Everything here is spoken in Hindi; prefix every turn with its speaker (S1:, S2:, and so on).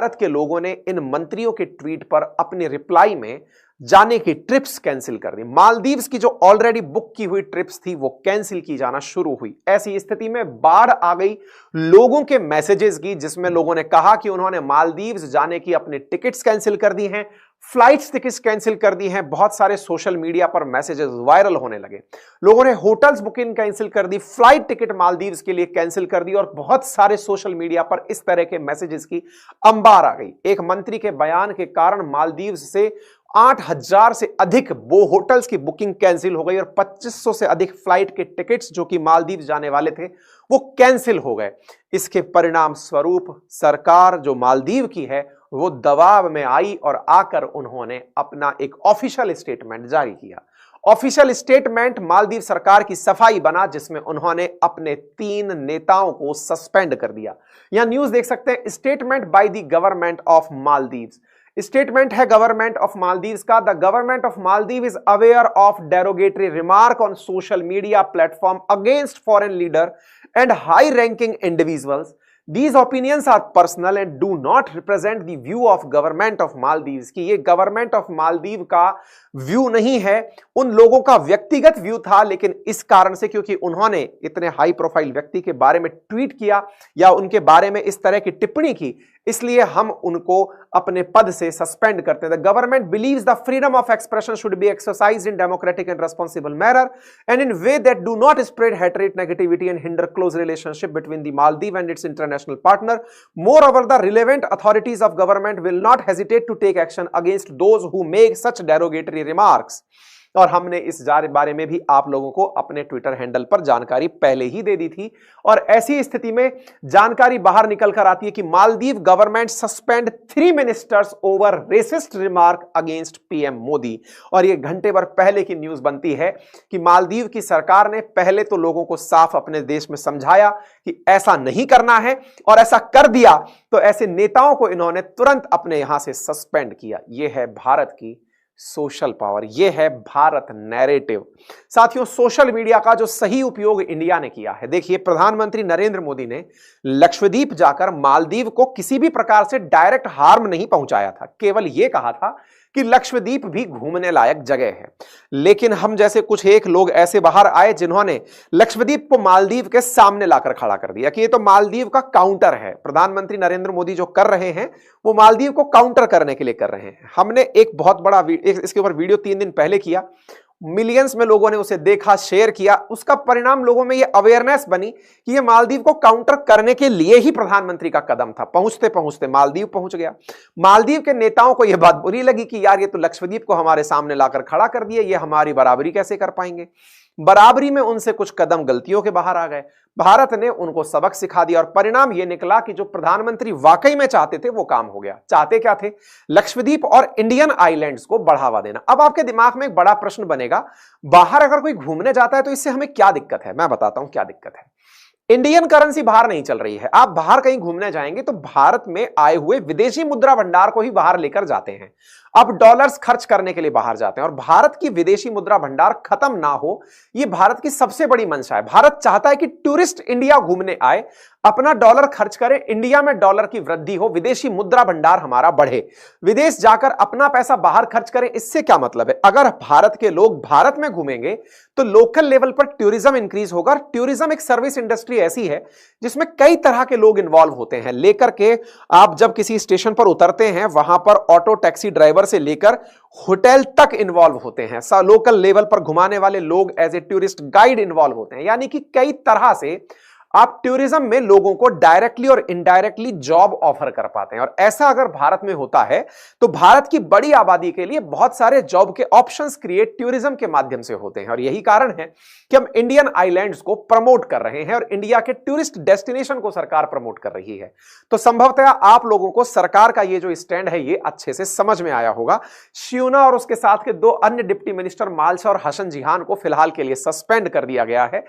S1: भारत के लोगों ने इन मंत्रियों के ट्वीट पर अपने रिप्लाई में जाने की ट्रिप्स कैंसिल कर दी। मालदीव्स की जो ऑलरेडी बुक की हुई ट्रिप्स थी वो कैंसिल की जाना शुरू हुई। ऐसी स्थिति में बाढ़ आ गई लोगों के मैसेजेस की, जिसमें लोगों ने कहा कि उन्होंने मालदीव्स जाने की अपनी टिकट्स कैंसिल कर दी हैं, फ्लाइट्स टिकट्स कैंसिल कर दी हैं। बहुत सारे सोशल मीडिया पर मैसेजेस वायरल होने लगे। लोगों ने होटल्स बुकिंग कैंसिल कर दी, फ्लाइट टिकट मालदीव्स के लिए कैंसिल कर दी और बहुत सारे सोशल मीडिया पर इस तरह के मैसेजेस की अंबार आ गई। एक मंत्री के बयान के कारण मालदीव्स से 8,000 से अधिक वो होटल्स की बुकिंग कैंसिल हो गई और 2,500 से अधिक फ्लाइट के टिकट्स जो कि मालदीव जाने वाले थे वो कैंसिल हो गए। इसके परिणाम स्वरूप सरकार जो मालदीव की है वो दबाव में आई और आकर उन्होंने अपना एक ऑफिशियल स्टेटमेंट जारी किया। ऑफिशियल स्टेटमेंट मालदीव सरकार की सफाई बना, जिसमें उन्होंने अपने 3 नेताओं को सस्पेंड कर दिया। यहां न्यूज देख सकते हैं, statement by the government of Maldives. Statement है गवर्नमेंट ऑफ मालदीव्स का। The government of Maldives is aware of derogatory remark on social media platform against foreign leader and high ranking individuals. These opinions are personal and do not represent the view of government of Maldives। कि ये गवर्नमेंट ऑफ मालदीव का व्यू नहीं है, उन लोगों का व्यक्तिगत व्यू था, लेकिन इस कारण से क्योंकि उन्होंने इतने हाई प्रोफाइल व्यक्ति के बारे में ट्वीट किया या उनके बारे में इस तरह की टिप्पणी की, इसलिए हम उनको अपने पद से सस्पेंड करते हैं। The government believes the freedom of expression should be exercised in democratic and responsible manner and in way that do not spread hatred, negativity and hinder close relationship between the Maldives and its international partner. Moreover, the relevant authorities of government will not hesitate to take action against those who make such derogatory remarks। और हमने इस बारे में भी आप लोगों को अपने ट्विटर हैंडल पर जानकारी पहले ही दे दी थी। और ऐसी स्थिति में जानकारी बाहर निकल कर आती है कि Maldives government suspend 3 ministers over racist remark against PM Modi. और यह घंटे भर पहले की न्यूज बनती है कि मालदीव की सरकार ने पहले तो लोगों को साफ अपने देश में समझाया कि ऐसा नहीं करना है, और ऐसा कर दिया तो ऐसे नेताओं को इन्होंने तुरंत अपने यहां से सस्पेंड किया। यह है भारत की सोशल पावर, यह है भारत नैरेटिव। साथियों, सोशल मीडिया का जो सही उपयोग इंडिया ने किया है, देखिए प्रधानमंत्री नरेंद्र मोदी ने लक्षद्वीप जाकर मालदीव को किसी भी प्रकार से डायरेक्ट हार्म नहीं पहुंचाया था, केवल यह कहा था कि लक्षद्वीप भी घूमने लायक जगह है। लेकिन हम जैसे कुछ एक लोग ऐसे बाहर आए जिन्होंने लक्षद्वीप को मालदीव के सामने लाकर खड़ा कर दिया कि ये तो मालदीव का काउंटर है। प्रधानमंत्री नरेंद्र मोदी जो कर रहे हैं वो मालदीव को काउंटर करने के लिए कर रहे हैं। हमने एक बहुत बड़ा इसके ऊपर वीडियो 3 दिन पहले किया, मिलियंस में लोगों ने उसे देखा, शेयर किया। उसका परिणाम लोगों में यह अवेयरनेस बनी कि यह मालदीव को काउंटर करने के लिए ही प्रधानमंत्री का कदम था। पहुंचते पहुंचते मालदीव पहुंच गया। मालदीव के नेताओं को यह बात बुरी लगी कि यार ये तो लक्षद्वीप को हमारे सामने लाकर खड़ा कर दिया, ये हमारी बराबरी कैसे कर पाएंगे। बराबरी में उनसे कुछ कदम गलतियों के बाहर आ गए। भारत ने उनको सबक सिखा दिया और परिणाम यह निकला कि जो प्रधानमंत्री वाकई में चाहते थे वो काम हो गया। चाहते क्या थे? लक्षद्वीप और इंडियन आइलैंड्स को बढ़ावा देना। अब आपके दिमाग में एक बड़ा प्रश्न बनेगा, बाहर अगर कोई घूमने जाता है तो इससे हमें क्या दिक्कत है? मैं बताता हूं क्या दिक्कत है। इंडियन करेंसी बाहर नहीं चल रही है। आप बाहर कहीं घूमने जाएंगे तो भारत में आए हुए विदेशी मुद्रा भंडार को ही बाहर लेकर जाते हैं। अब डॉलर्स खर्च करने के लिए बाहर जाते हैं और भारत की विदेशी मुद्रा भंडार खत्म ना हो, यह भारत की सबसे बड़ी मंशा है। भारत चाहता है कि टूरिस्ट इंडिया घूमने आए, अपना डॉलर खर्च करें, इंडिया में डॉलर की वृद्धि हो, विदेशी मुद्रा भंडार हमारा बढ़े, विदेश जाकर अपना पैसा बाहर खर्च करें। इससे क्या मतलब है? अगर भारत के लोग भारत में घूमेंगे तो लोकल लेवल पर टूरिज्म इंक्रीज होगा। टूरिज्म एक सर्विस इंडस्ट्री ऐसी है जिसमें कई तरह के लोग इन्वॉल्व होते हैं। लेकर के आप जब किसी स्टेशन पर उतरते हैं, वहां पर ऑटो टैक्सी ड्राइवर से लेकर होटल तक इन्वॉल्व होते हैं। लोकल लेवल पर घुमाने वाले लोग as a tourist guide involve होते हैं। यानी कि कई तरह से आप टूरिज्म में लोगों को डायरेक्टली और इनडायरेक्टली जॉब ऑफर कर पाते हैं। और ऐसा अगर भारत में होता है तो भारत की बड़ी आबादी के लिए बहुत सारे जॉब के ऑप्शंस क्रिएट टूरिज्म के माध्यम से होते हैं। और यही कारण है कि हम इंडियन आइलैंड्स को प्रमोट कर रहे हैं और इंडिया के टूरिस्ट डेस्टिनेशन को सरकार प्रमोट कर रही है। तो संभवतः आप लोगों को सरकार का ये जो स्टैंड है ये अच्छे से समझ में आया होगा। शिवना और उसके साथ के 2 अन्य डिप्टी मिनिस्टर मालशा और हसन जिहान को फिलहाल के लिए सस्पेंड कर दिया गया है।